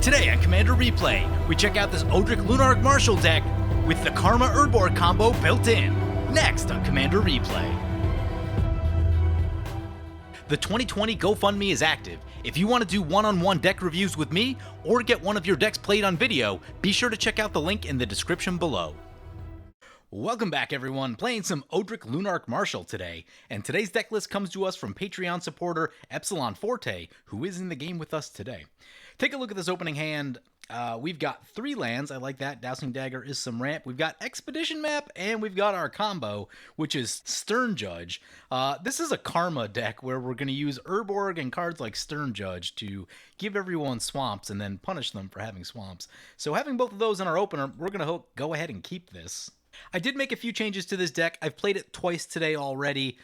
Today on Commander Replay, we check out this Odric Lunarch Marshall deck with the Karma Urborg combo built in. Next on Commander Replay. The 2020 GoFundMe is active. If you want to do one-on-one deck reviews with me, or get one of your decks played on video, be sure to check out the link in the description below. Welcome back everyone, playing some Odric Lunarch Marshall today, and today's deck list comes to us from Patreon supporter Epsilon Forte, who is in the game with us today. Take a look at this opening hand. We've got 3 lands, I like that. Dowsing Dagger is some ramp. We've got Expedition Map, and we've got our combo, which is Stern Judge. This is a Karma deck where we're going to use Urborg and cards like Stern Judge to give everyone swamps and then punish them for having swamps. So having both of those in our opener, we're going to go ahead and keep this. I did make a few changes to this deck. I've played it twice today already.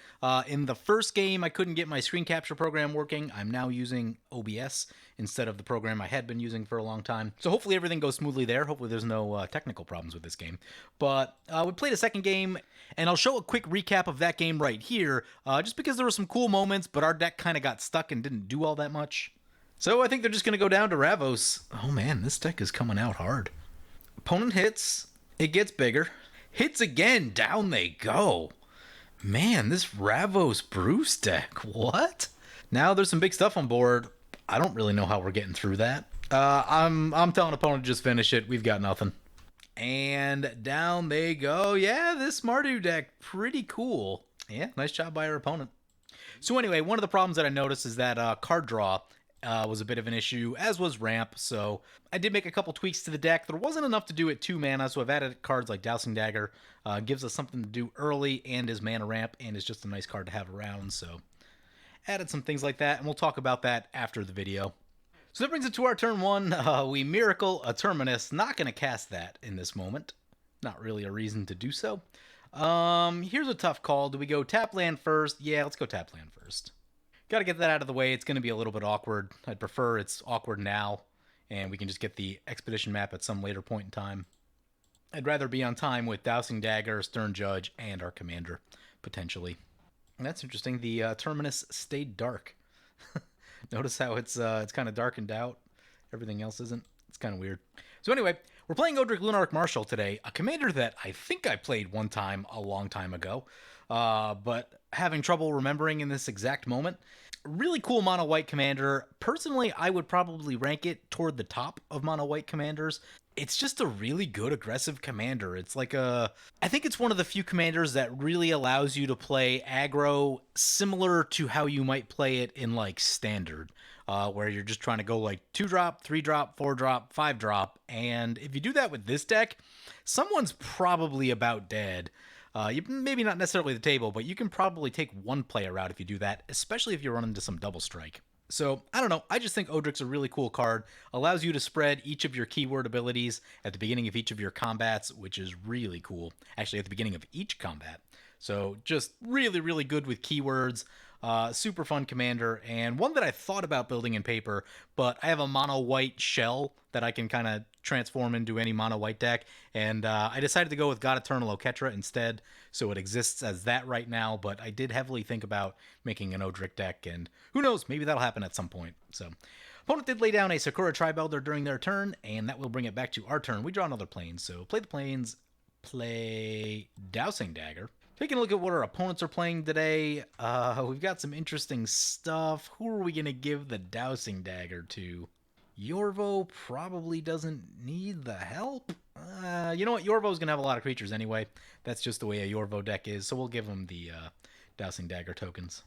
In the first game, I couldn't get my screen capture program working. I'm now using OBS instead of the program I had been using for a long time. So hopefully everything goes smoothly there. Hopefully there's no technical problems with this game. But we played a second game, and I'll show a quick recap of that game right here, just because there were some cool moments, but our deck kind of got stuck and didn't do all that much. So I think they're just going to go down to Ravos. Oh man, this deck is coming out hard. Opponent hits, it gets bigger. Hits again, down they go. Man, this Ravos Bruce deck, what? Now there's some big stuff on board. I don't really know how we're getting through that. I'm telling opponent to just finish it. We've got nothing. And down they go. Yeah, this Mardu deck, pretty cool. Yeah, nice job by our opponent. So anyway, one of the problems that I noticed is that card draw was a bit of an issue, as was ramp, so I did make a couple tweaks to the deck. There wasn't enough to do at 2 mana, so I've added cards like Dowsing Dagger. Gives us something to do early and is mana ramp, and is just a nice card to have around, so added some things like that, and we'll talk about that after the video. So that brings it to our turn 1. We Miracle a Terminus. Not going to cast that in this moment. Not really a reason to do so. Here's a tough call. Do we go tap land first? Yeah, let's go tap land first. Got to get that out of the way. It's going to be a little bit awkward. I'd prefer it's awkward now, and we can just get the Expedition Map at some later point in time. I'd rather be on time with Dowsing Dagger, Stern Judge, and our commander, potentially. And that's interesting. The Terminus stayed dark. Notice how it's kind of darkened out. Everything else isn't. It's kind of weird. So anyway, we're playing Odric Lunarch Marshall today, a commander that I think I played one time a long time ago, but having trouble remembering in this exact moment. Really cool mono white commander. Personally, I would probably rank it toward the top of mono white commanders. It's just a really good aggressive commander. It's like I think it's one of the few commanders that really allows you to play aggro similar to how you might play it in like standard, where you're just trying to go like 2-drop, 3-drop, 4-drop, 5-drop. And if you do that with this deck, someone's probably about dead. Maybe not necessarily the table, but you can probably take one player out if you do that, especially if you run into some double strike. So, I don't know, I just think Odric's a really cool card. Allows you to spread each of your keyword abilities at the beginning of each of your combats, which is really cool. Actually, at the beginning of each combat. So, just really, really good with keywords. Super fun commander, and one that I thought about building in paper, but I have a mono white shell that I can kind of transform into any mono white deck, and I decided to go with God Eternal Oketra instead, so it exists as that right now, but I did heavily think about making an Odric deck, and who knows, maybe that'll happen at some point. So opponent did lay down a Sakura Tribelder during their turn, and that will bring it back to our turn. We draw another Plains, so play the Plains, play Dowsing Dagger. Taking a look at what our opponents are playing today, we've got some interesting stuff. Who are we going to give the Dowsing Dagger to? Yorvo probably doesn't need the help. You know what? Yorvo's going to have a lot of creatures anyway. That's just the way a Yorvo deck is, so we'll give him the Dowsing Dagger tokens.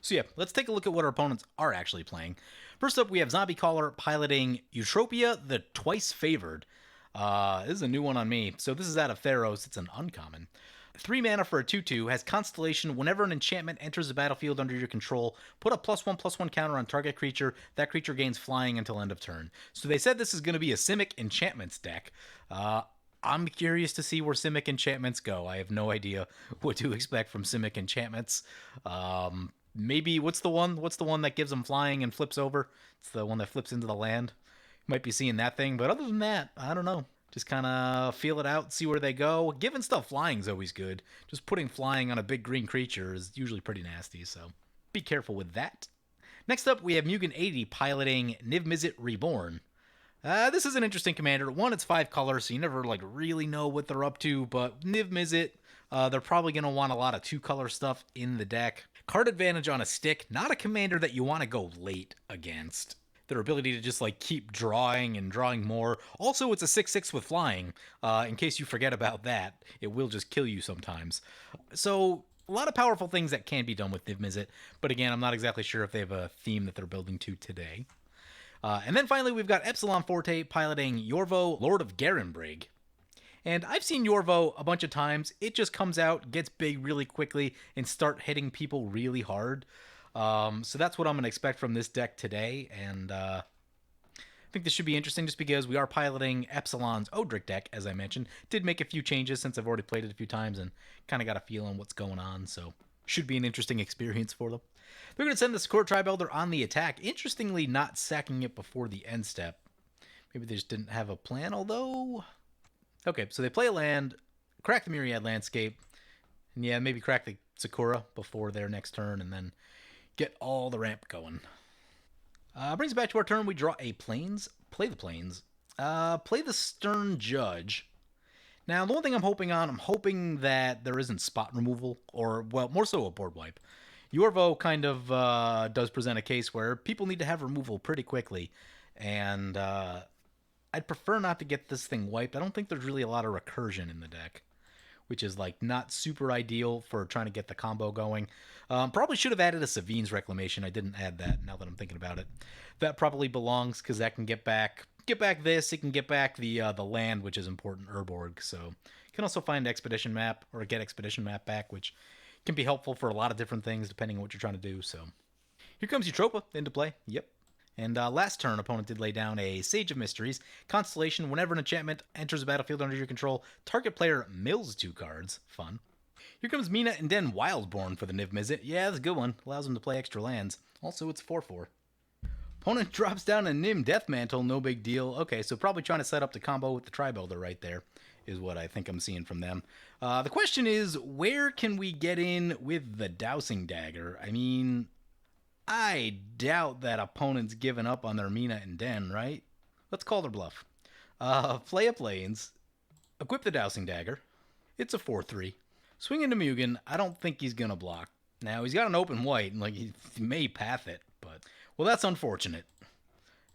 So yeah, let's take a look at what our opponents are actually playing. First up, we have Zombie Caller piloting Eutropia, the Twice Favored. This is a new one on me. So this is out of Theros. It's an uncommon. 3 mana for a 2/2, has Constellation. Whenever an enchantment enters the battlefield under your control, put a +1/+1 counter on target creature. That creature gains flying until end of turn. So they said this is going to be a Simic Enchantments deck. I'm curious to see where Simic Enchantments go. I have no idea what to expect from Simic Enchantments. Maybe, what's the one that gives them flying and flips over? It's the one that flips into the land. Might be seeing that thing, but other than that, I don't know. Just kind of feel it out, see where they go. Giving stuff flying is always good. Just putting flying on a big green creature is usually pretty nasty, so be careful with that. Next up, we have Mugen 80 piloting Niv Mizzet Reborn. This is an interesting commander. One, it's 5 colors, so you never like really know what they're up to. But Niv Mizzet, they're probably going to want a lot of 2-color stuff in the deck. Card advantage on a stick, not a commander that you want to go late against. Their ability to just like keep drawing and drawing more. Also, it's a 6/6 with flying. In case you forget about that, it will just kill you sometimes. So a lot of powerful things that can be done with Niv Mizzet. But again, I'm not exactly sure if they have a theme that they're building to today. And then finally, we've got Epsilon Forte piloting Yorvo, Lord of Garenbrig. And I've seen Yorvo a bunch of times. It just comes out, gets big really quickly, and start hitting people really hard. So that's what I'm going to expect from this deck today. And I think this should be interesting just because we are piloting Epsilon's Odric deck, as I mentioned. Did make a few changes since I've already played it a few times and kind of got a feel on what's going on. So should be an interesting experience for them. They're going to send the Score Tribe-Elder on the attack. Interestingly, not sacking it before the end step. Maybe they just didn't have a plan, although... Okay, so they play a land, crack the Myriad Landscape, and yeah, maybe crack the Sakura before their next turn, and then get all the ramp going. Brings us back to our turn. We draw a Plains, play the Plains, play the Stern Judge. Now, the one thing I'm hoping that there isn't spot removal, or, well, more so a board wipe. Yorvo kind of does present a case where people need to have removal pretty quickly, and I'd prefer not to get this thing wiped. I don't think there's really a lot of recursion in the deck, which is like not super ideal for trying to get the combo going. Probably should have added a Savine's Reclamation. I didn't add that now that I'm thinking about it. That probably belongs because that can get back this. It can get back the land, which is important, Urborg. So you can also find Expedition Map or get Expedition Map back, which can be helpful for a lot of different things depending on what you're trying to do. So here comes Eutropia into play. Yep. And last turn, opponent did lay down a Sage of Mysteries. Constellation, whenever an enchantment enters a battlefield under your control, target player mills 2 cards. Fun. Here comes Mina and Den Wildborn for the Niv Mizzet. Yeah, that's a good one. Allows him to play extra lands. Also, it's 4/4. Opponent drops down a Nim Deathmantle. No big deal. Okay, so probably trying to set up the combo with the Tribe-Elder right there is what I think I'm seeing from them. The question is, where can we get in with the Dowsing Dagger? I mean, I doubt that opponent's given up on their Mina and Den, right? Let's call their bluff. Play a Plains. Equip the Dowsing Dagger. It's a 4/3. Swing into Mugen. I don't think he's going to block. Now, he's got an open white, and like he may path it, but... Well, that's unfortunate.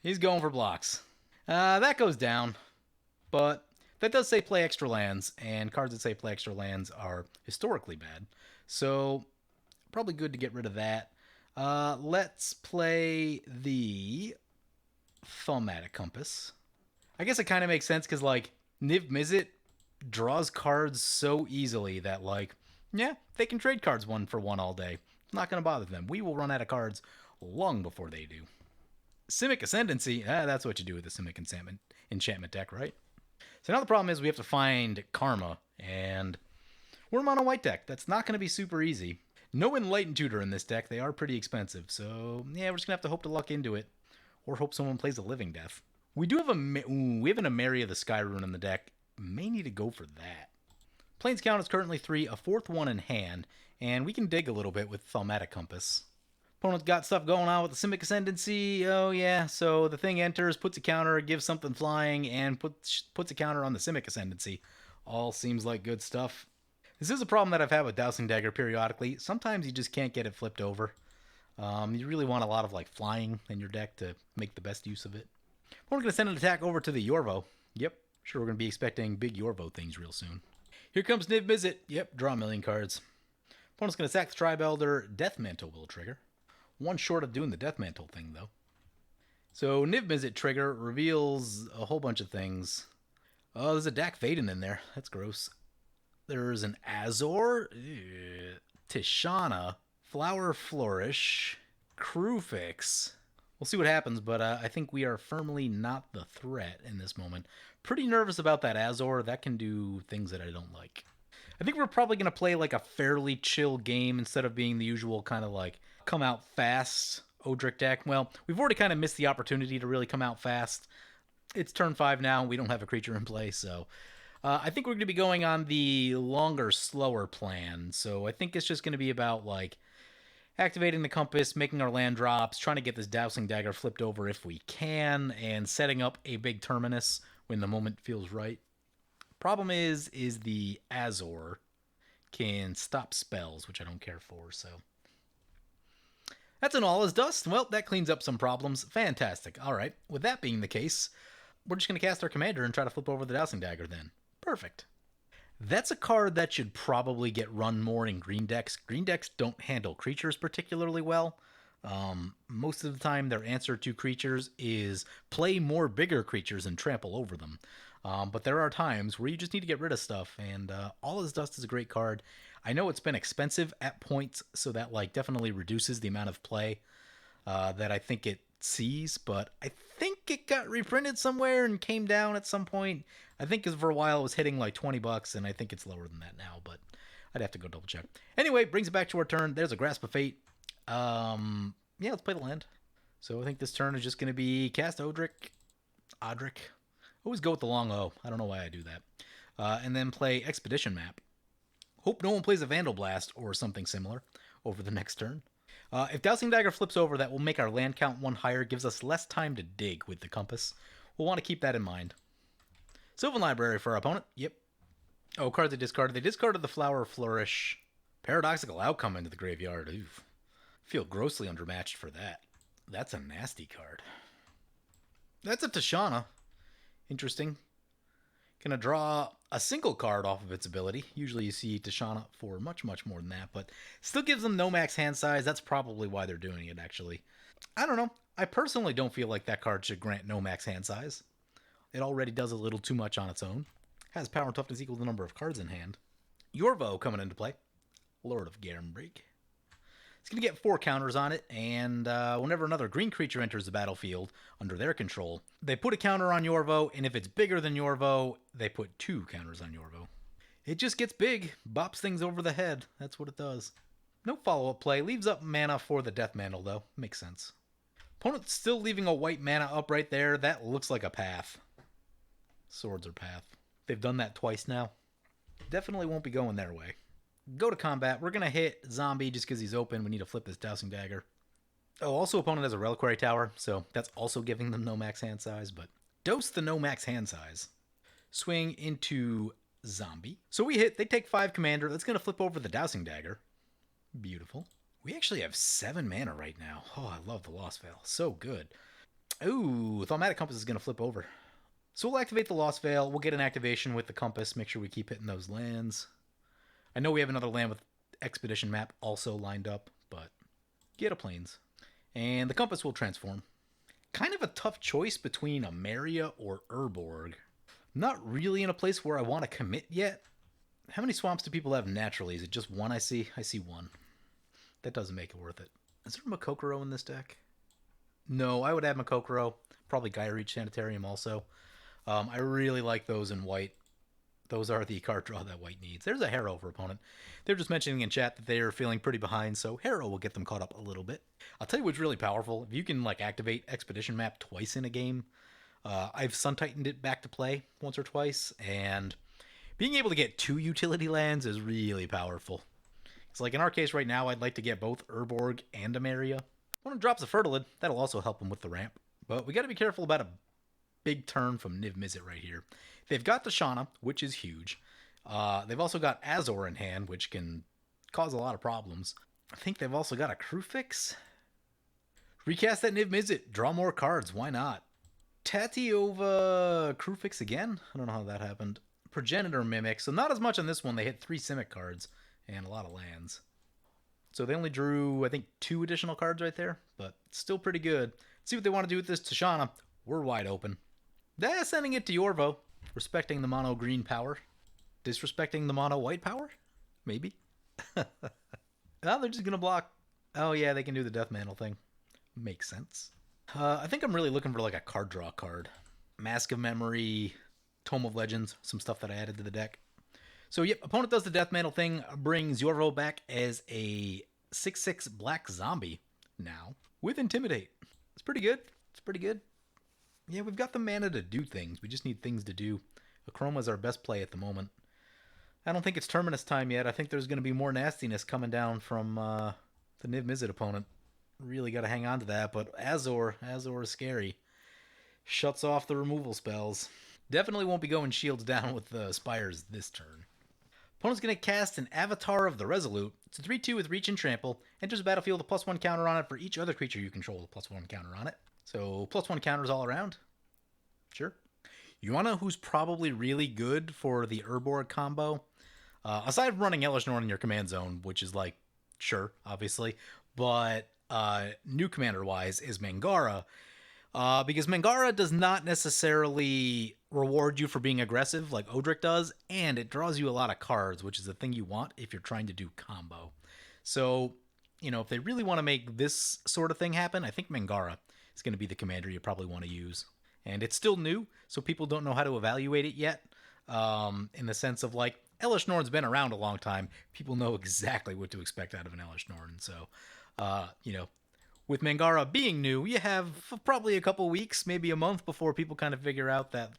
He's going for blocks. That goes down, but that does say play extra lands, and cards that say play extra lands are historically bad. So, probably good to get rid of that. Let's play the Thaumatic Compass. I guess it kind of makes sense because, like, Niv Mizzet draws cards so easily that, like, yeah, they can trade cards 1-for-1 all day. Not going to bother them. We will run out of cards long before they do. Simic Ascendancy, that's what you do with the Simic enchantment deck, right? So now the problem is we have to find Karma, and we're a mono white deck. That's not going to be super easy. No Enlightened Tutor in this deck. They are pretty expensive, so yeah, we're just going to have to hope to luck into it, or hope someone plays a Living Death. We do have we have an Emeria the Sky Rune in the deck. May need to go for that. Plains count is currently 3, a 4th one in hand, and we can dig a little bit with Thaumatic Compass. Opponent's got stuff going on with the Simic Ascendancy. Oh yeah, so the thing enters, puts a counter, gives something flying, and puts a counter on the Simic Ascendancy. All seems like good stuff. This is a problem that I've had with Dowsing Dagger periodically. Sometimes you just can't get it flipped over. You really want a lot of like flying in your deck to make the best use of it. We're going to send an attack over to the Yorvo. Yep, sure we're going to be expecting big Yorvo things real soon. Here comes Niv Mizzet. Yep, draw a million cards. Opponent's going to sack the Tribe-Elder. Deathmantle will trigger. One short of doing the Deathmantle thing, though. So Niv Mizzet trigger reveals a whole bunch of things. Oh, there's a Dak Vaden in there. That's gross. There's an Azor, Tishana, Flower Flourish, Crewfix. We'll see what happens, but I think we are firmly not the threat in this moment. Pretty nervous about that Azor. That can do things that I don't like. I think we're probably going to play like a fairly chill game instead of being the usual kind of like come out fast Odric deck. Well, we've already kind of missed the opportunity to really come out fast. It's turn 5 now. We don't have a creature in play, so... I think we're going to be going on the longer, slower plan. So I think it's just going to be about, like, Activating the compass, making our land drops, trying to get this Dowsing Dagger flipped over if we can, and setting up a big terminus when the moment feels right. Problem is the Azor can stop spells, which I don't care for, so... That's an all is dust. Well, that cleans up some problems. Fantastic. All right, with that being the case, we're just going to cast our commander and try to flip over the Dowsing Dagger then. Perfect. That's a card that should probably get run more in green decks. Green decks don't handle creatures particularly well. Most of the time, their answer to creatures is play more bigger creatures and trample over them. But there are times where you just need to get rid of stuff, and All is Dust is a great card. I know it's been expensive at points, so that like definitely reduces the amount of play that I think it sees, but I think it got reprinted somewhere and came down at some point. I think for a while it was hitting like $20, and I think it's lower than that now, but I'd have to go double check. Anyway, brings it back to our turn. There's a Grasp of Fate. Yeah, let's play the land. So I think this turn is just going to be cast Odric. Always go with the long O. I don't know why I do that. And then play Expedition Map. Hope no one plays a Vandal Blast or something similar over the next turn. If Dowsing Dagger flips over, that will make our land count 1 higher, gives us less time to dig with the compass. We'll want to keep that in mind. Sylvan Library for our opponent. Yep. Oh, cards they discarded. They discarded the Flower Flourish. Paradoxical Outcome into the graveyard. Oof. Feel grossly undermatched for that. That's a nasty card. That's a Tishana. Interesting. Gonna draw a single card off of its ability. Usually you see Tishana for much, much more than that, but still gives them no max hand size. That's probably why they're doing it, actually. I don't know. I personally don't feel like that card should grant no max hand size. It already does a little too much on its own. Has power and toughness equal to the number of cards in hand. Yorvo coming into play. Lord of Garenbreak. It's going to get 4 counters on it, and whenever another green creature enters the battlefield under their control, they put a counter on Yorvo, and if it's bigger than Yorvo, they put 2 counters on Yorvo. It just gets big, bops things over the head. That's what it does. No follow-up play. Leaves up mana for the Death Mantle, though. Makes sense. Opponent's still leaving a white mana up right there. That looks like a path. Swords or path. They've done that twice now. Definitely won't be going their way. Go to combat. We're going to hit Zombie just because he's open. We need to flip this Dowsing Dagger. Oh, also opponent has a Reliquary Tower, so that's also giving them no max hand size, but dose the no max hand size. Swing into Zombie. So we hit. They take 5 commander. That's going to flip over the Dowsing Dagger. Beautiful. We actually have 7 mana right now. Oh, I love the Lost Veil. So good. Ooh, Thaumatic Compass is going to flip over. So we'll activate the Lost Veil. We'll get an activation with the Compass. Make sure we keep hitting those lands. I know we have another land with Expedition Map also lined up, but get a Plains. And the Compass will transform. Kind of a tough choice between Ameria or Urborg. Not really in a place where I want to commit yet. How many swamps do people have naturally? Is it just 1 I see? I see 1. That doesn't make it worth it. Is there a Makokoro in this deck? No, I would add Makokoro. Probably Gaia Reach Sanitarium also. I really like those in white. Those are the card draw that white needs. There's a Harrow for opponent. They're just mentioning in chat that they're feeling pretty behind, so Harrow will get them caught up a little bit. I'll tell you what's really powerful. If you can like activate Expedition Map twice in a game, I've Sun Titaned it back to play once or twice, and being able to get 2 utility lands is really powerful. It's like in our case right now, I'd like to get both Urborg and Ameria. When it drops a Fertilid, that'll also help him with the ramp. But we got to be careful about a big turn from Niv Mizzet right here. They've got Tishana, which is huge. They've also got Azor in hand, which can cause a lot of problems. I think they've also got a Crewfix. Recast that Niv Mizzet. Draw more cards. Why not? Tatiova Crewfix again? I don't know how that happened. Progenitor Mimic. So not as much on this one. They hit 3 Simic cards and a lot of lands. So they only drew, I think, 2 additional cards right there. But still pretty good. Let's see what they want to do with this Tishana. We're wide open. They're sending it to Yorvo. Respecting the mono green power. Disrespecting the mono white power? Maybe. Oh, they're just going to block. Oh, yeah, they can do the Death Mantle thing. Makes sense. I think I'm really looking for like a card draw card. Mask of Memory, Tome of Legends, some stuff that I added to the deck. So, yep, opponent does the Death Mantle thing, brings Yorvo back as a 6/6 black zombie now with Intimidate. It's pretty good. It's pretty good. Yeah, we've got the mana to do things. We just need things to do. Akroma is our best play at the moment. I don't think it's Terminus time yet. I think there's going to be more nastiness coming down from the The Niv Mizzet opponent. Really got to hang on to that, but Azor is scary. Shuts off the removal spells. Definitely won't be going shields down with the Spires this turn. Opponent's going to cast an Avatar of the Resolute. It's a 3-2 with Reach and Trample. Enters the battlefield with a +1 counter on it for each other creature you control with a +1 counter on it. So +1 counters all around. Sure. You want to know who's probably really good for the Urborg combo? Aside from running Elesh Norn in your command zone, which is like, sure, obviously. But new commander-wise is Mangara. Because Mangara does not necessarily reward you for being aggressive like Odric does, and it draws you a lot of cards, which is the thing you want if you're trying to do combo. So, if they really want to make this sort of thing happen, I think Mangara is going to be the commander you probably want to use. And it's still new, so people don't know how to evaluate it yet, in the sense of, like, Elesh Norn's been around a long time. People know exactly what to expect out of an Elesh Norn, so, with Mangara being new, you have probably a couple weeks, maybe a month before people kind of figure out that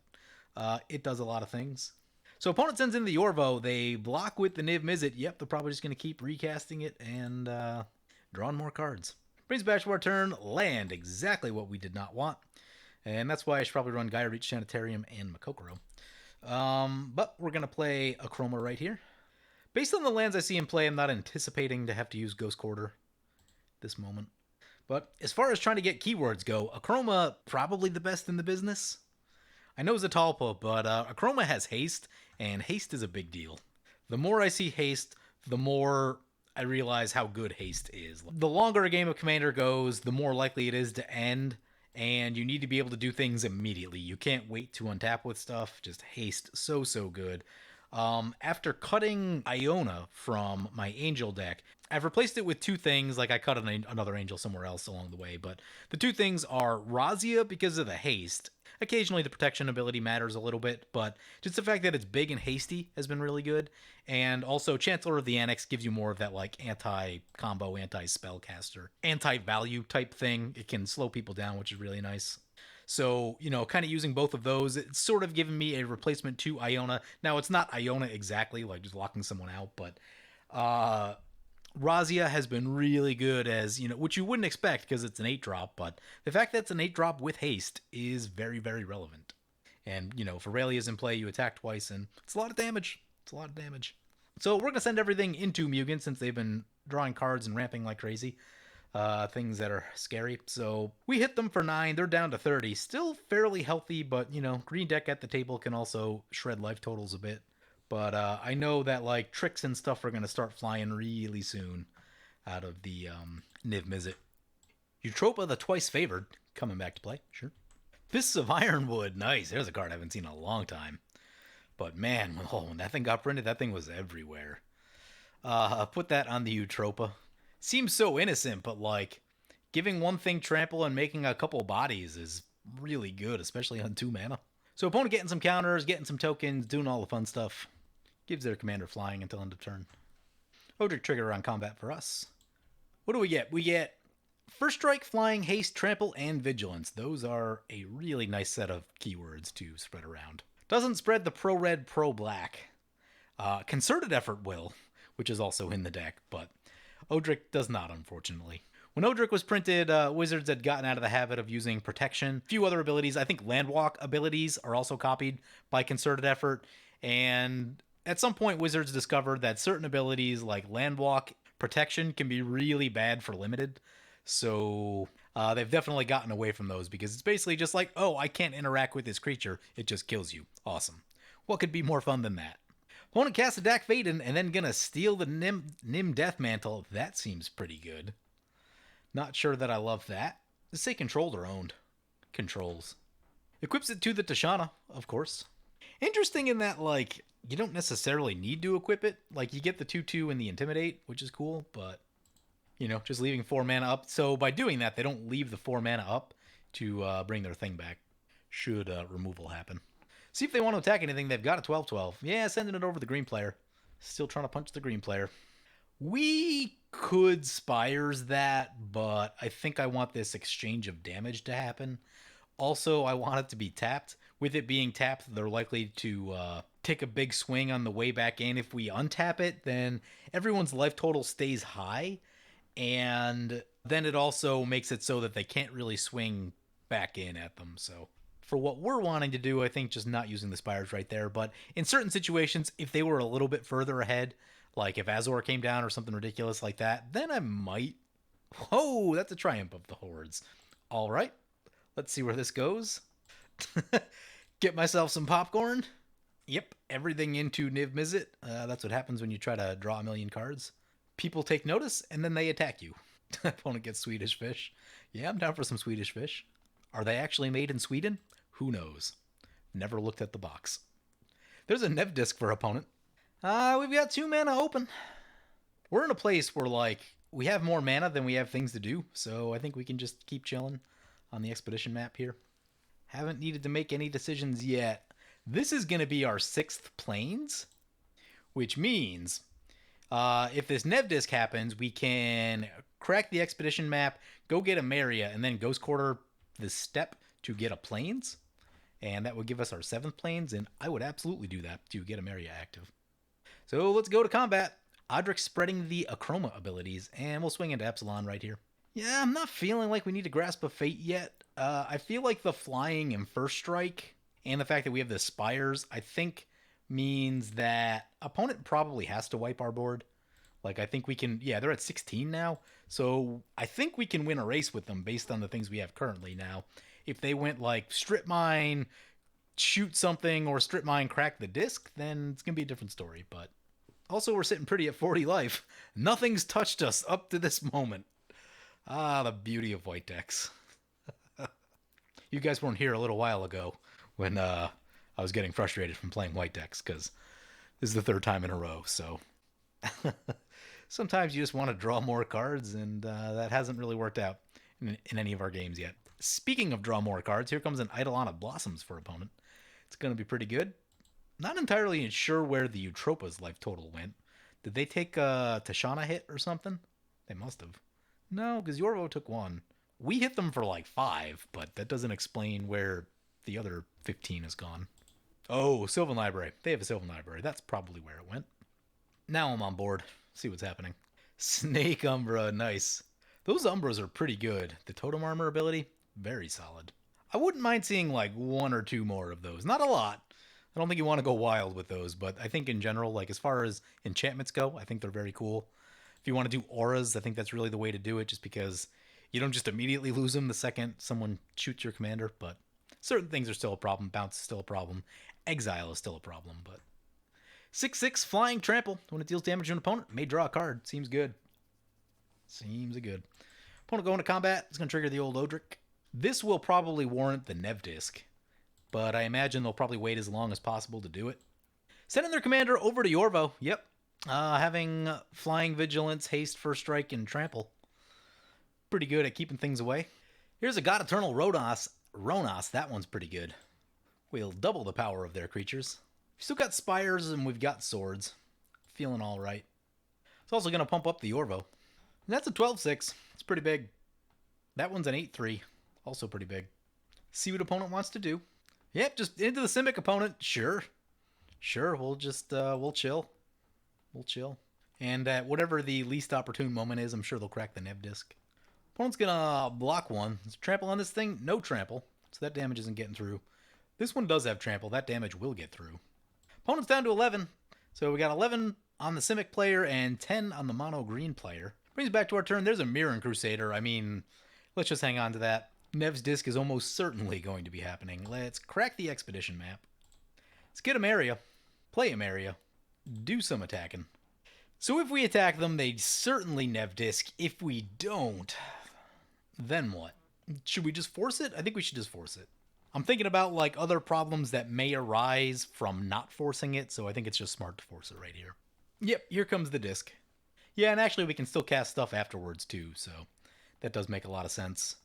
it does a lot of things. So opponent sends in the Yorvo. They block with the Niv Mizzet. Yep, they're probably just going to keep recasting it and drawing more cards. Brings back to our turn. Land. Exactly what we did not want. And that's why I should probably run Gaia Reach, Sanitarium, and Makokoro. But we're going to play Akroma right here. Based on the lands I see in play, I'm not anticipating to have to use Ghost Quarter this moment. But as far as trying to get keywords go, Akroma probably the best in the business. I know Zatalpa, but Akroma has haste, and haste is a big deal. The more I see haste, the more I realize how good haste is. The longer a game of Commander goes, the more likely it is to end, and you need to be able to do things immediately. You can't wait to untap with stuff. Just haste, so good. After cutting Iona from my Angel deck, I've replaced it with two things. Like, I cut another Angel somewhere else along the way, but the two things are Razia because of the haste. Occasionally the protection ability matters a little bit, but just the fact that it's big and hasty has been really good. And also Chancellor of the Annex gives you more of that, like, anti-combo, anti-spellcaster, anti-value type thing. It can slow people down, which is really nice. So, kind of using both of those, it's sort of given me a replacement to Iona. Now, it's not Iona exactly, like just locking someone out, but Razia has been really good as, which you wouldn't expect because it's an 8-drop, but the fact that it's an 8-drop with haste is very, very relevant. And, if Aurelia's in play, you attack twice, and it's a lot of damage. So we're going to send everything into Mugen since they've been drawing cards and ramping like crazy. Things that are scary. So we hit them for 9. They're down to 30. Still fairly healthy, but, green deck at the table can also shred life totals a bit. But I know that, like, tricks and stuff are going to start flying really soon out of the Niv Mizzet. Eutropia, the twice favored, coming back to play. Sure. Fists of Ironwood. Nice. There's a card I haven't seen in a long time. But, man, when that thing got printed, that thing was everywhere. Put that on the Eutropia. Seems so innocent, but, like, giving one thing trample and making a couple bodies is really good, especially on 2 mana. So opponent getting some counters, getting some tokens, doing all the fun stuff. Gives their commander flying until end of turn. Odric trigger on combat for us. What do we get? We get First Strike, Flying, Haste, Trample, and Vigilance. Those are a really nice set of keywords to spread around. Doesn't spread the pro-red, pro-black. Concerted Effort will, which is also in the deck, but Odric does not, unfortunately. When Odric was printed, Wizards had gotten out of the habit of using Protection. A few other abilities. I think Landwalk abilities are also copied by Concerted Effort. And at some point, Wizards discovered that certain abilities like Landwalk, Protection can be really bad for Limited. So they've definitely gotten away from those because it's basically just like, oh, I can't interact with this creature. It just kills you. Awesome. What could be more fun than that? Opponent casts a Dak Faden and then gonna steal the Nim Death Mantle. That seems pretty good. Not sure that I love that. Let's say controlled or owned. Controls. Equips it to the Tashana, of course. Interesting in that, like, you don't necessarily need to equip it. Like, you get the 2/2 and the Intimidate, which is cool, but, just leaving 4 mana up. So by doing that, they don't leave the 4 mana up to bring their thing back. Should removal happen. See if they want to attack anything. They've got a 12/12. Yeah, sending it over the green player. Still trying to punch the green player. We could Spires that, but I think I want this exchange of damage to happen. Also, I want it to be tapped. With it being tapped, they're likely to take a big swing on the way back in. If we untap it, then everyone's life total stays high, and then it also makes it so that they can't really swing back in at them. So for what we're wanting to do, I think just not using the spires right there. But in certain situations, if they were a little bit further ahead, like if Azor came down or something ridiculous like that, then I might. Whoa, that's a triumph of the hordes. All right, let's see where this goes. Get myself some popcorn. Yep, everything into Niv Mizzet. That's what happens when you try to draw a million cards. People take notice, and then they attack you. Opponent gets Swedish fish. Yeah, I'm down for some Swedish fish. Are they actually made in Sweden? Who knows? Never looked at the box. There's a Nev disc for opponent. We've got 2 mana open. We're in a place where, like, we have more mana than we have things to do, so I think we can just keep chilling on the expedition map here. Haven't needed to make any decisions yet. This is going to be our 6th plains, which means if this Nev disc happens, we can crack the expedition map, go get a Maria, and then Ghost Quarter the step to get a plains. And that would give us our 7th plains, and I would absolutely do that to get a Maria active. So let's go to combat. Odric spreading the Acroma abilities, and we'll swing into Epsilon right here. Yeah, I'm not feeling like we need to grasp a fate yet. I feel like the flying and first strike and the fact that we have the spires, I think means that opponent probably has to wipe our board. Like, I think we can, yeah, they're at 16 now. So I think we can win a race with them based on the things we have currently now. If they went like strip mine, shoot something, or strip mine, crack the disc, then it's going to be a different story. But also, we're sitting pretty at 40 life. Nothing's touched us up to this moment. Ah, the beauty of white decks. You guys weren't here a little while ago when I was getting frustrated from playing white decks, because this is the 3rd time in a row, so... Sometimes you just want to draw more cards, and that hasn't really worked out in any of our games yet. Speaking of draw more cards, here comes an Eidolon of Blossoms for opponent. It's going to be pretty good. Not entirely sure where the Eutropia's life total went. Did they take a Tashana hit or something? They must have. No, because Yorvo took 1. We hit them for like 5, but that doesn't explain where the other 15 has gone. Oh, Sylvan Library. They have a Sylvan Library. That's probably where it went. Now I'm on board. See what's happening. Snake Umbra, nice. Those Umbras are pretty good. The Totem Armor ability, very solid. I wouldn't mind seeing like 1 or 2 more of those. Not a lot. I don't think you want to go wild with those, but I think in general, like as far as enchantments go, I think they're very cool. If you want to do auras, I think that's really the way to do it, just because you don't just immediately lose them the second someone shoots your commander, but certain things are still a problem. Bounce is still a problem. Exile is still a problem, but 6/6 flying trample. When it deals damage to an opponent, may draw a card. Seems good. Seems good. Opponent going to combat. It's going to trigger the old Odric. This will probably warrant the Nev disc, but I imagine they'll probably wait as long as possible to do it. Sending their commander over to Yorvo. Yep. Having flying vigilance, haste, first strike, and trample. Pretty good at keeping things away. Here's a God Eternal Ronas. That one's pretty good. We'll double the power of their creatures. We've still got spires and we've got swords. Feeling all right. It's also going to pump up the Yorvo. And that's a 12/6. It's pretty big. That one's an 8/3. Also pretty big. See what opponent wants to do. Yep, just into the Simic opponent. Sure, we'll just, we'll chill. We'll chill. And at whatever the least opportune moment is, I'm sure they'll crack the Nev disc. Opponent's gonna block 1. Trample on this thing? No trample. So that damage isn't getting through. This one does have trample. That damage will get through. Opponent's down to 11. So we got 11 on the Simic player and 10 on the mono green player. Brings back to our turn. There's a Mirran Crusader. I mean, let's just hang on to that. Nev's disc is almost certainly going to be happening. Let's crack the expedition map. Let's get a area. Play a area. Do some attacking. So if we attack them, they'd certainly Nev disc. If we don't, then what? Should we just force it? I think we should just force it. I'm thinking about like other problems that may arise from not forcing it, so I think it's just smart to force it right here. Yep, here comes the disc. Yeah, and actually we can still cast stuff afterwards too, so that does make a lot of sense.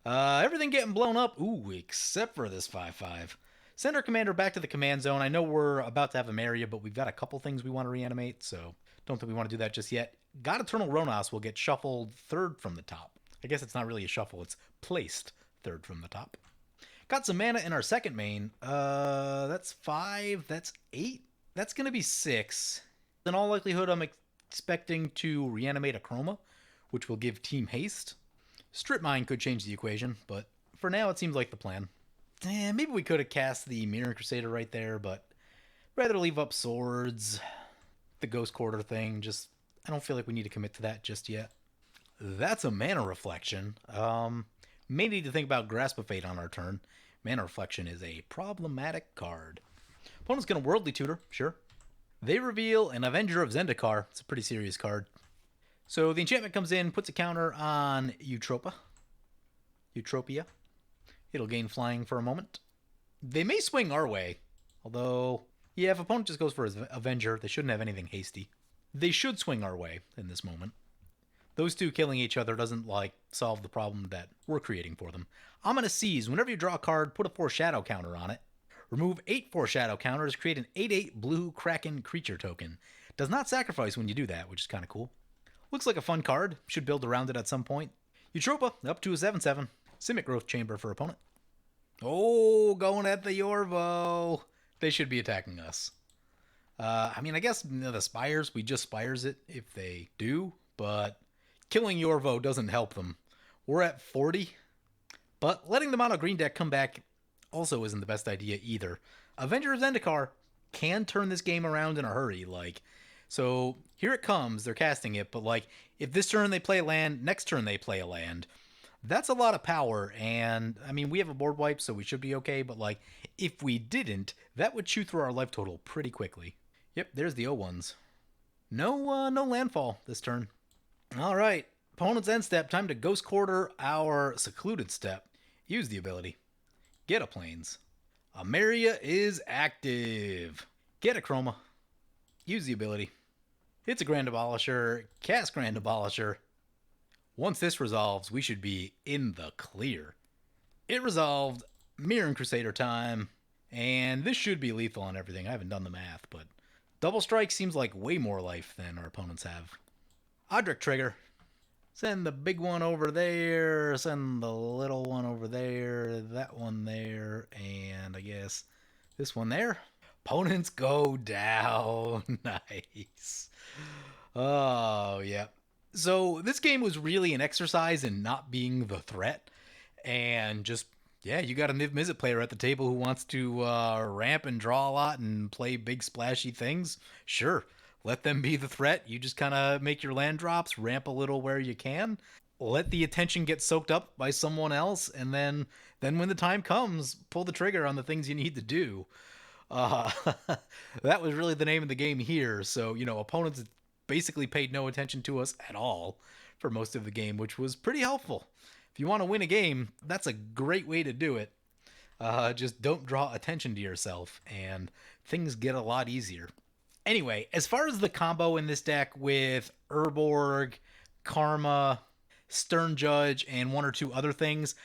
Everything getting blown up. Ooh, except for this 5/5. Send our commander back to the command zone. I know we're about to have a Maria, but we've got a couple things we want to reanimate, so don't think we want to do that just yet. God Eternal Ronas will get shuffled 3rd from the top. I guess it's not really a shuffle, it's placed 3rd from the top. Got some mana in our second main. That's 5, that's 8. That's going to be 6. In all likelihood, I'm expecting to reanimate a Chroma, which will give team haste. Strip Mine could change the equation, but for now it seems like the plan. Maybe we could have cast the Mirror Crusader right there, but rather leave up swords. The Ghost Quarter thing, just I don't feel like we need to commit to that just yet. That's a Mana Reflection. May need to think about Grasp of Fate on our turn. Mana Reflection is a problematic card. Opponent's going to Worldly Tutor, sure. They reveal an Avenger of Zendikar. It's a pretty serious card. So the enchantment comes in, puts a counter on Eutropia. It'll gain flying for a moment. They may swing our way, although, yeah, if opponent just goes for his Avenger, they shouldn't have anything hasty. They should swing our way in this moment. Those two killing each other doesn't, solve the problem that we're creating for them. I'm going to seize. Whenever you draw a card, put a Foreshadow counter on it. Remove 8 Foreshadow counters, create an 8/8 blue Kraken creature token. Does not sacrifice when you do that, which is kind of cool. Looks like a fun card. Should build around it at some point. Eutropia, up to a 7/7. Simic Growth Chamber for opponent. Oh, going at the Yorvo. They should be attacking us. I guess the Spires, we just Spires it if they do, but killing Yorvo doesn't help them. We're at 40, but letting the mono green deck come back also isn't the best idea either. Avenger of Zendikar can turn this game around in a hurry, so here it comes, they're casting it, but if this turn they play a land, next turn they play a land, that's a lot of power, and we have a board wipe, so we should be okay, but if we didn't, that would chew through our life total pretty quickly. Yep, there's the O1s. No landfall this turn. Alright, opponent's end step, time to Ghost Quarter our Secluded Step. Use the ability. Get a Plains. Ameria is active. Get a Chroma. Use the ability. It's a Grand Abolisher. Cast Grand Abolisher. Once this resolves, we should be in the clear. It resolved. Mirror Crusader time. And this should be lethal on everything. I haven't done the math, but Double Strike seems like way more life than our opponents have. Odric Trigger. Send the big one over there, send the little one over there, that one there, and I guess this one there. Opponents go down. Nice. Oh, yeah. So this game was really an exercise in not being the threat, and just, yeah, you got a Niv Mizzet player at the table who wants to ramp and draw a lot and play big splashy things. Sure. Let them be the threat. You just kind of make your land drops, ramp a little where you can, let the attention get soaked up by someone else, and then when the time comes, pull the trigger on the things you need to do. That was really the name of the game here. So, opponents basically paid no attention to us at all for most of the game, which was pretty helpful. If you want to win a game, that's a great way to do it. Just don't draw attention to yourself, and things get a lot easier. Anyway, as far as the combo in this deck with Urborg, Karma, Stern Judge, and one or two other things,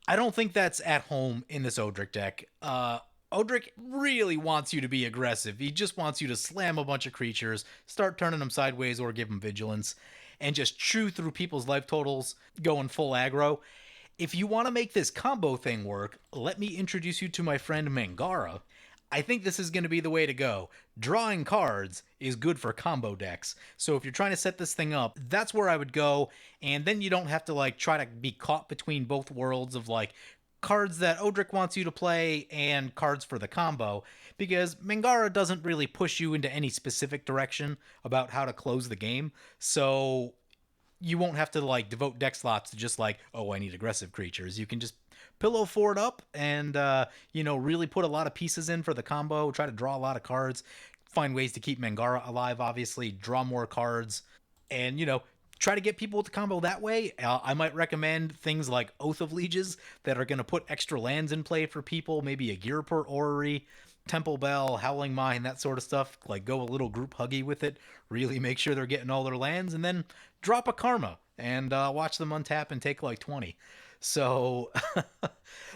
I don't think that's at home in this Odric deck. Odric really wants you to be aggressive. He just wants you to slam a bunch of creatures, start turning them sideways or give them vigilance, and just chew through people's life totals going full aggro. If you want to make this combo thing work, let me introduce you to my friend Mangara. I think this is going to be the way to go. Drawing cards is good for combo decks. So if you're trying to set this thing up, that's where I would go. And then you don't have to try to be caught between both worlds of cards that Odric wants you to play and cards for the combo, because Mangara doesn't really push you into any specific direction about how to close the game. So you won't have to devote deck slots to just oh, I need aggressive creatures. You can just pillow fort up and, really put a lot of pieces in for the combo, try to draw a lot of cards, find ways to keep Mangara alive, obviously, draw more cards, and, try to get people with the combo that way. I might recommend things like Oath of Lieges that are going to put extra lands in play for people, maybe a Gearport Orrery, Temple Bell, Howling Mine, that sort of stuff. Go a little group huggy with it, really make sure they're getting all their lands, and then drop a Karma and watch them untap and take 20. So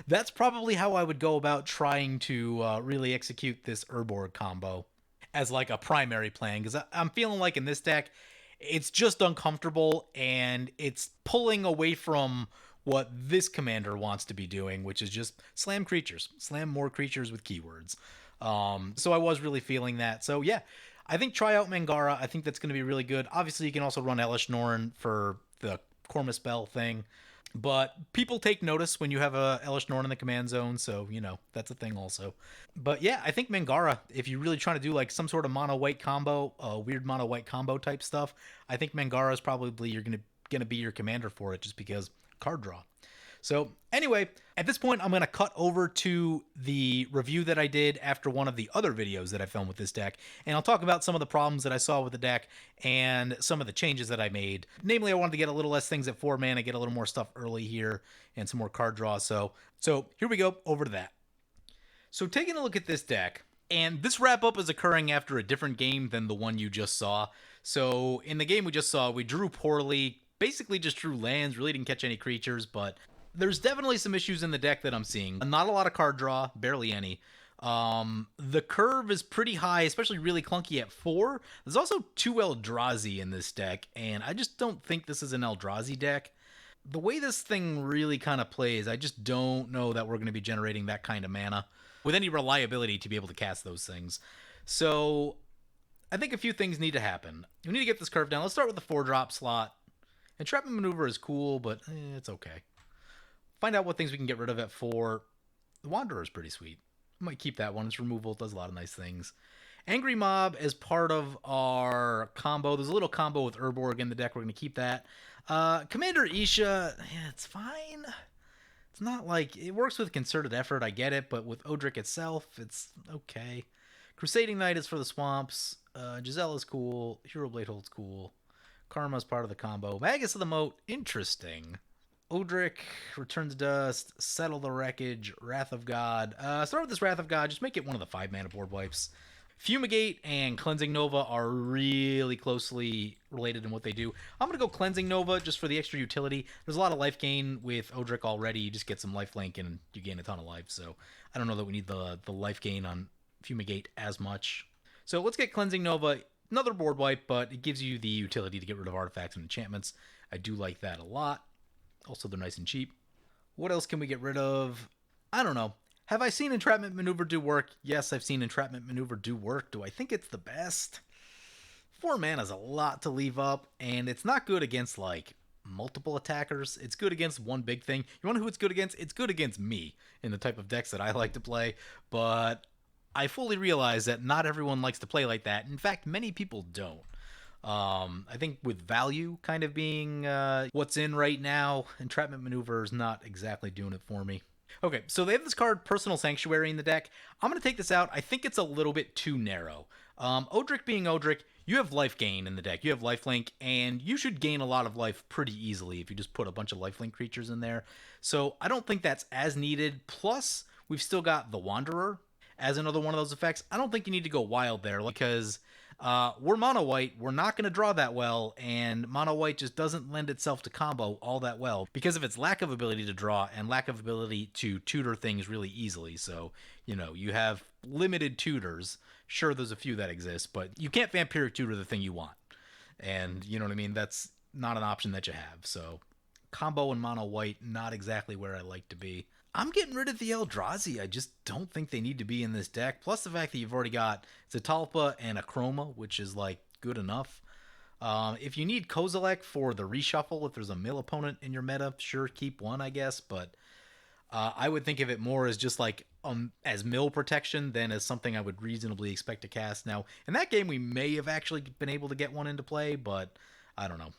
that's probably how I would go about trying to really execute this Urborg combo as a primary plan, because I'm feeling in this deck, it's just uncomfortable and it's pulling away from what this commander wants to be doing, which is just slam creatures, slam more creatures with keywords. So I was really feeling that. So yeah, I think try out Mangara. I think that's going to be really good. Obviously, you can also run Elish Norn for the Cormus Bell thing. But people take notice when you have a Elish Norn in the command zone, so, you know, that's a thing also. But yeah, I think Mangara, if you're really trying to do like some sort of mono-white combo, weird mono-white combo type stuff, I think Mangara is probably you're gonna be your commander for it, just because card draw. So anyway, at this point, I'm going to cut over to the review that I did after one of the other videos that I filmed with this deck, and I'll talk about some of the problems that I saw with the deck and some of the changes that I made. Namely, I wanted to get a little less things at 4 mana, get a little more stuff early here, and some more card draw. So here we go, over to that. So taking a look at this deck, and this wrap-up is occurring after a different game than the one you just saw. So in the game we just saw, we drew poorly, basically just drew lands, really didn't catch any creatures, but there's definitely some issues in the deck that I'm seeing. Not a lot of card draw, barely any. The curve is pretty high, especially really clunky at 4. There's also 2 Eldrazi in this deck, and I just don't think this is an Eldrazi deck. The way this thing really kind of plays, I just don't know that we're going to be generating that kind of mana with any reliability to be able to cast those things. So I think a few things need to happen. We need to get this curve down. Let's start with the 4-drop slot. Entrapment Maneuver is cool, but it's okay. Find out what things we can get rid of at 4. The Wanderer is pretty sweet. I might keep that one. It's removal. It does a lot of nice things. Angry Mob as part of our combo. There's a little combo with Urborg in the deck. We're going to keep that. Commander Isha, yeah, it's fine. It's not like... It works with Concerted Effort, I get it, but with Odric itself, it's okay. Crusading Knight is for the swamps. Giselle is cool. Hero Blade Hold's cool. Karma is part of the combo. Magus of the Moat, interesting. Odric, Return to Dust, Settle the Wreckage, Wrath of God. Start with this Wrath of God. Just make it one of the 5-mana board wipes. Fumigate and Cleansing Nova are really closely related in what they do. I'm going to go Cleansing Nova just for the extra utility. There's a lot of life gain with Odric already. You just get some lifelink and you gain a ton of life. So I don't know that we need the life gain on Fumigate as much. So let's get Cleansing Nova. Another board wipe, but it gives you the utility to get rid of artifacts and enchantments. I do like that a lot. Also, they're nice and cheap. What else can we get rid of? I don't know. Have I seen Entrapment Maneuver do work? Yes, I've seen Entrapment Maneuver do work. Do I think it's the best? 4 mana is a lot to leave up, and it's not good against, like, multiple attackers. It's good against one big thing. You want to know who it's good against? It's good against me in the type of decks that I like to play, but I fully realize that not everyone likes to play like that. In fact, many people don't. I think with value kind of being what's in right now, Entrapment Maneuver is not exactly doing it for me. Okay, so they have this card, Personal Sanctuary, in the deck. I'm going to take this out. I think it's a little bit too narrow. Odric being Odric, you have life gain in the deck. You have lifelink, and you should gain a lot of life pretty easily if you just put a bunch of lifelink creatures in there. So I don't think that's as needed. Plus, we've still got the Wanderer as another one of those effects. I don't think you need to go wild there because we're mono white. We're not going to draw that well, and mono white just doesn't lend itself to combo all that well because of its lack of ability to draw and lack of ability to tutor things really easily. So, you know, you have limited tutors. Sure, there's a few that exist, but you can't vampiric tutor the thing you want. And, you know what I mean? That's not an option that you have. So, combo and mono white, not exactly where I like to be. I'm getting rid of the Eldrazi. I just don't think they need to be in this deck. Plus the fact that you've already got Zetalpa and a Chroma, which is, like, good enough. If you need Kozilek for the reshuffle, if there's a mill opponent in your meta, sure, keep one, I guess. But I would think of it more as just, like, as mill protection than as something I would reasonably expect to cast. Now, in that game, we may have actually been able to get one into play, but I don't know.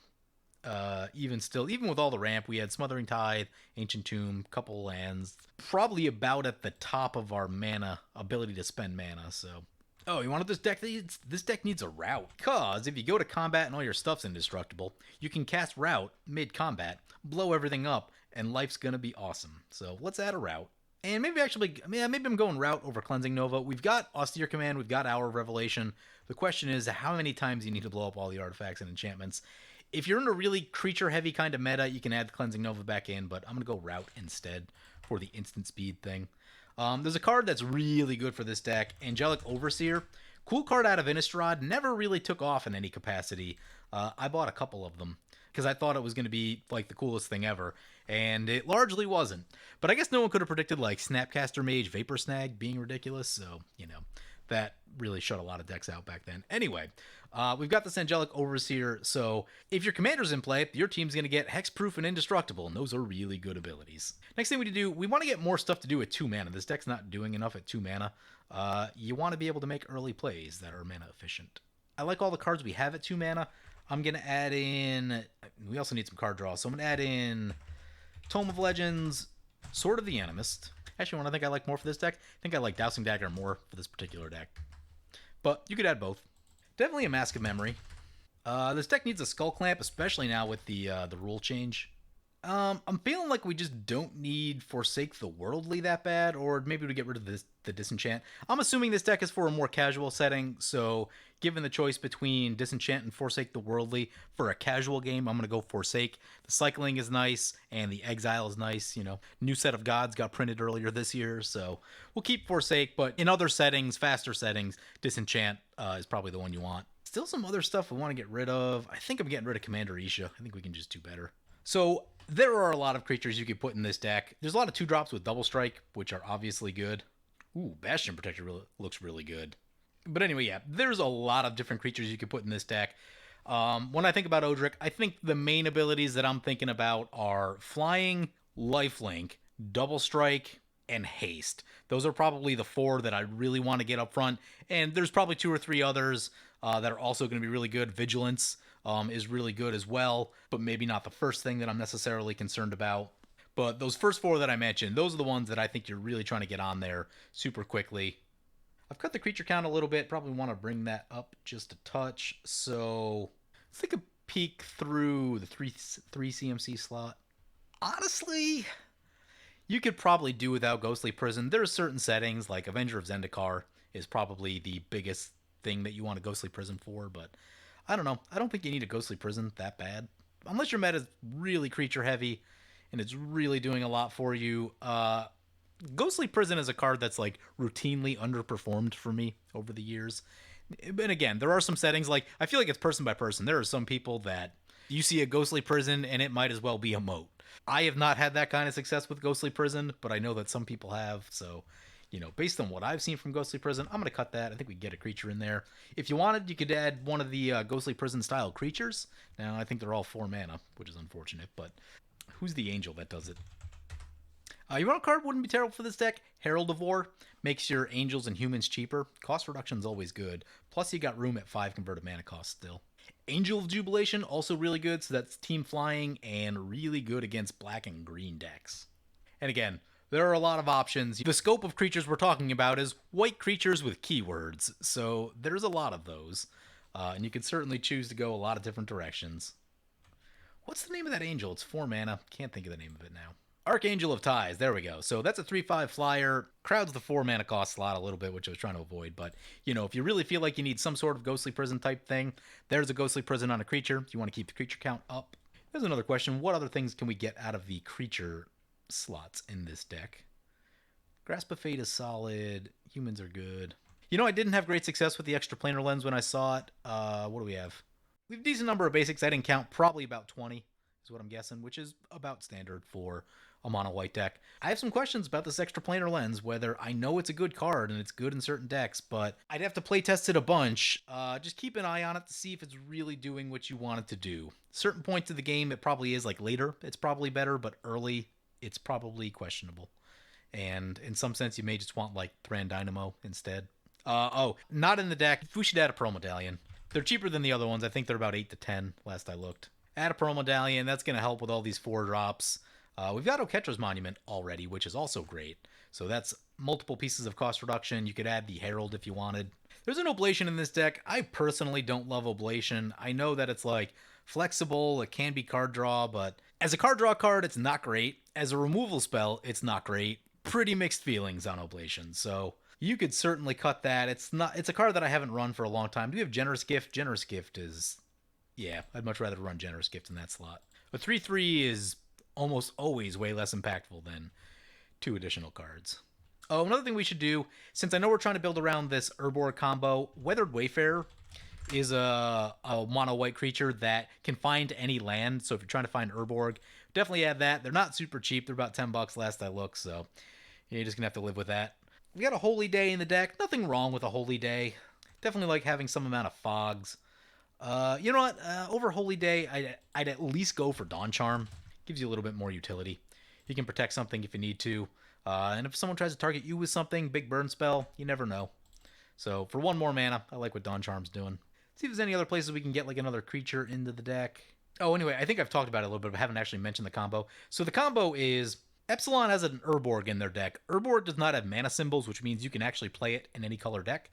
Even still, even with all the ramp, we had Smothering Tithe, Ancient Tomb, couple lands, probably about at the top of our mana ability to spend mana. So, oh, you wanted this deck? This deck needs a route. Cause if you go to combat and all your stuff's indestructible, you can cast route mid combat, blow everything up, and life's gonna be awesome. So let's add a route. And maybe I'm going route over Cleansing Nova. We've got Austere Command, we've got Hour of Revelation. The question is how many times you need to blow up all the artifacts and enchantments. If you're in a really creature-heavy kind of meta, you can add the Cleansing Nova back in, but I'm going to go Route instead for the instant speed thing. There's a card that's really good for this deck, Angelic Overseer. Cool card out of Innistrad, never really took off in any capacity. I bought a couple of them because I thought it was going to be like the coolest thing ever, and it largely wasn't. But I guess no one could have predicted like Snapcaster Mage Vapor Snag being ridiculous, so, you know, That really shut a lot of decks out back then. Anyway, we've got this Angelic Overseer, so if your commander's in play, your team's going to get Hexproof and Indestructible, and those are really good abilities. Next thing we need to do, we want to get more stuff to do at 2 mana. This deck's not doing enough at 2 mana. You want to be able to make early plays that are mana efficient. I like all the cards we have at 2 mana. I'm going to add in... We also need some card draw, so I'm going to add in Tome of Legends, Sword of the Animist. Actually, one I think I like more for this deck, I think I like Dowsing Dagger more for this particular deck. But you could add both. Definitely a Mask of Memory. This deck needs a Skull Clamp, especially now with the rule change. I'm feeling like we just don't need Forsake the Worldly that bad, or maybe we get rid of the Disenchant. I'm assuming this deck is for a more casual setting, so given the choice between Disenchant and Forsake the Worldly for a casual game, I'm going to go Forsake. The cycling is nice, and the exile is nice. You know, New Set of Gods got printed earlier this year, so we'll keep Forsake, but in other settings, faster settings, Disenchant is probably the one you want. Still some other stuff we want to get rid of. I think I'm getting rid of Commander Isha. I think we can just do better. So there are a lot of creatures you could put in this deck. There's a lot of 2-drops with Double Strike, which are obviously good. Ooh, Bastion Protector looks really good. But anyway, yeah, there's a lot of different creatures you could put in this deck. When I think about Odric, I think the main abilities that I'm thinking about are Flying, Lifelink, Double Strike, and Haste. Those are probably the 4 that I really want to get up front. And there's probably 2 or 3 others that are also going to be really good. Vigilance is really good as well, but maybe not the first thing that I'm necessarily concerned about. But those first 4 that I mentioned, those are the ones that I think you're really trying to get on there super quickly. I've cut the creature count a little bit, probably want to bring that up just a touch. So let's take a peek through the 3 CMC slot. Honestly, you could probably do without Ghostly Prison. There are certain settings, like Avenger of Zendikar is probably the biggest thing that you want a Ghostly Prison for, but I don't know. I don't think you need a Ghostly Prison that bad. Unless your meta is really creature heavy and it's really doing a lot for you. Ghostly Prison is a card that's like routinely underperformed for me over the years. And again, there are some settings, like I feel like it's person by person. There are some people that you see a Ghostly Prison and it might as well be a moat. I have not had that kind of success with Ghostly Prison, but I know that some people have, so you know, based on what I've seen from Ghostly Prison, I'm going to cut that. I think we can get a creature in there. If you wanted, you could add one of the Ghostly Prison style creatures. Now, I think they're all 4 mana, which is unfortunate, but who's the angel that does it? You want a card wouldn't be terrible for this deck. Herald of War makes your angels and humans cheaper. Cost reduction is always good. Plus, you got room at 5 converted mana cost still. Angel of Jubilation, also really good, so that's team flying and really good against black and green decks. And again, there are a lot of options. The scope of creatures we're talking about is white creatures with keywords, so there's a lot of those. And you can certainly choose to go a lot of different directions. What's the name of that angel? It's 4 mana. Can't think of the name of it now. Archangel of Ties. There we go. So that's a 3/5 flyer. Crowds the 4 mana cost slot a little bit, which I was trying to avoid. But, you know, if you really feel like you need some sort of Ghostly Prison type thing, there's a Ghostly Prison on a creature. You want to keep the creature count up. There's another question. What other things can we get out of the creature slots in this deck? Grasp of Fate is solid. Humans are good. You know, I didn't have great success with the Extraplanar Lens when I saw it. What do we have? We have a decent number of basics. I didn't count. Probably about 20 is what I'm guessing, which is about standard for a mono white deck. I have some questions about this Extraplanar Lens, whether I know it's a good card and it's good in certain decks, but I'd have to play test it a bunch. Just keep an eye on it to see if it's really doing what you want it to do. Certain points of the game, it probably is. Like later, it's probably better, but early, it's probably questionable. And in some sense, you may just want like Thran Dynamo instead. Not in the deck. We should add a Pearl Medallion. They're cheaper than the other ones. I think they're about 8 to 10 last I looked. Add a Pearl Medallion. That's going to help with all these 4-drops. We've got Oketra's Monument already, which is also great. So that's multiple pieces of cost reduction. You could add the Herald if you wanted. There's an Oblation in this deck. I personally don't love Oblation. I know that it's like flexible. It can be card draw, but as a card draw card, it's not great. As a removal spell, it's not great. Pretty mixed feelings on Oblation. So you could certainly cut that. It's a card that I haven't run for a long time. Do we have Generous Gift? Generous Gift is, yeah, I'd much rather run Generous Gift in that slot. A 3/3 is almost always way less impactful than 2 additional cards. Oh, another thing we should do, since I know we're trying to build around this Urborg combo, Weathered Wayfarer is a mono white creature that can find any land. So if you're trying to find Urborg, definitely add that. They're not super cheap. They're about $10 last I looked, so you're just gonna have to live with that. We got a Holy Day in the deck. Nothing wrong with a Holy Day. Definitely like having some amount of fogs. You know what? Over Holy Day, I'd at least go for Dawn Charm. Gives you a little bit more utility. You can protect something if you need to. And if someone tries to target you with something, big burn spell, you never know. So for 1 more mana, I like what Dawn Charm's doing. See if there's any other places we can get like another creature into the deck. Oh, anyway, I think I've talked about it a little bit, but I haven't actually mentioned the combo. So the combo is Epsilon has an Urborg in their deck. Urborg does not have mana symbols, which means you can actually play it in any color deck.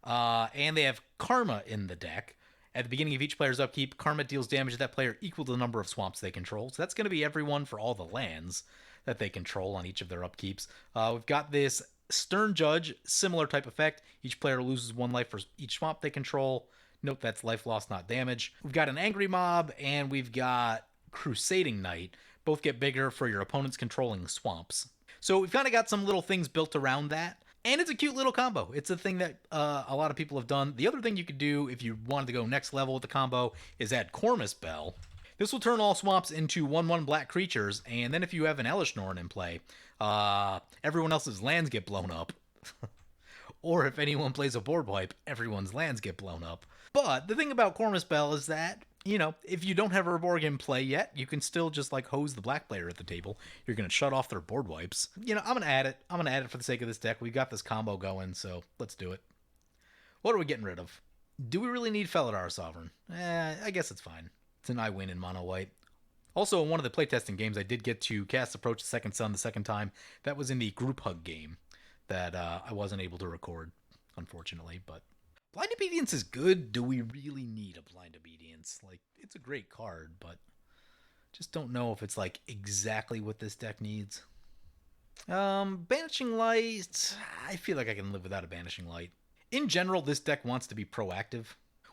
And they have Karma in the deck. At the beginning of each player's upkeep, Karma deals damage to that player equal to the number of swamps they control. So that's going to be everyone for all the lands that they control on each of their upkeeps. We've got this Stern Judge, similar type effect. Each player loses 1 life for each swamp they control. Note that's life loss, not damage. We've got an Angry Mob, and we've got Crusading Knight. Both get bigger for your opponents controlling swamps. So we've kind of got some little things built around that. And it's a cute little combo. It's a thing that a lot of people have done. The other thing you could do if you wanted to go next level with the combo is add Cormus Bell. This will turn all swamps into 1/1 black creatures, and then if you have an Elish Norn in play, everyone else's lands get blown up. Or if anyone plays a board wipe, everyone's lands get blown up. But the thing about Cormus Bell is that, you know, if you don't have Urborg in play yet, you can still just like hose the black player at the table. You're going to shut off their board wipes. You know, I'm going to add it. I'm going to add it for the sake of this deck. We got this combo going, so let's do it. What are we getting rid of? Do we really need Felidar Sovereign? I guess it's fine. It's an I win in mono white. Also, in one of the playtesting games, I did get to cast Approach the Second Sun the second time. That was in the group hug game that I wasn't able to record, unfortunately, but Blind Obedience is good. Do we really need a Blind Obedience? Like, it's a great card, but just don't know if it's, like, exactly what this deck needs. Banishing Light, I feel like I can live without a Banishing Light. In general, this deck wants to be proactive,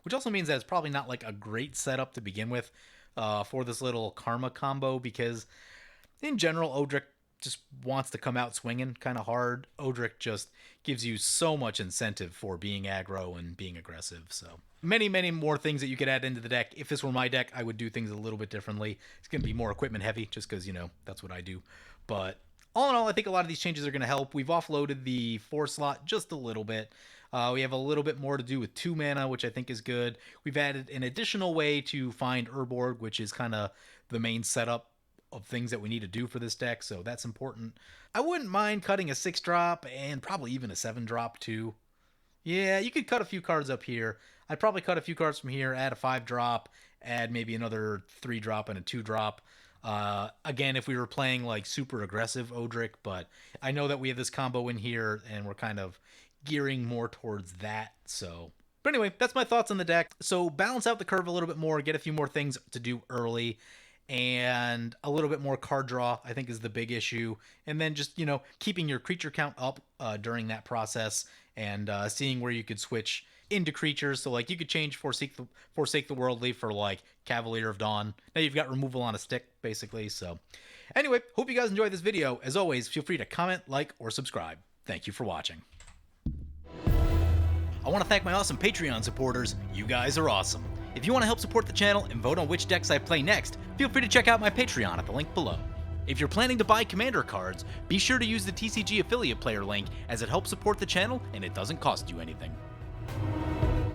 which also means that it's probably not, like, a great setup to begin with for this little Karma combo, because in general, Odric just wants to come out swinging kind of hard. Odric just gives you so much incentive for being aggro and being aggressive. So many, many more things that you could add into the deck. If this were my deck, I would do things a little bit differently. It's going to be more equipment heavy just because, you know, that's what I do. But all in all, I think a lot of these changes are going to help. We've offloaded the 4 slot just a little bit. We have a little bit more to do with 2 mana, which I think is good. We've added an additional way to find Urborg, which is kind of the main setup of things that we need to do for this deck, so that's important. I wouldn't mind cutting a 6-drop and probably even a 7-drop too. Yeah, you could cut a few cards up here. I'd probably cut a few cards from here, add a 5-drop, add maybe another 3-drop and a 2-drop. Again, if we were playing like super aggressive Odric, but I know that we have this combo in here and we're kind of gearing more towards that, so. But anyway, that's my thoughts on the deck. So balance out the curve a little bit more, get a few more things to do early, and a little bit more card draw, I think, is the big issue. And then just, you know, keeping your creature count up during that process and seeing where you could switch into creatures. So, like, you could change Forsake the Worldly for, like, Cavalier of Dawn. Now you've got removal on a stick, basically. So, anyway, hope you guys enjoyed this video. As always, feel free to comment, like, or subscribe. Thank you for watching. I want to thank my awesome Patreon supporters. You guys are awesome. If you want to help support the channel and vote on which decks I play next, feel free to check out my Patreon at the link below. If you're planning to buy Commander cards, be sure to use the TCG affiliate player link, as it helps support the channel and it doesn't cost you anything.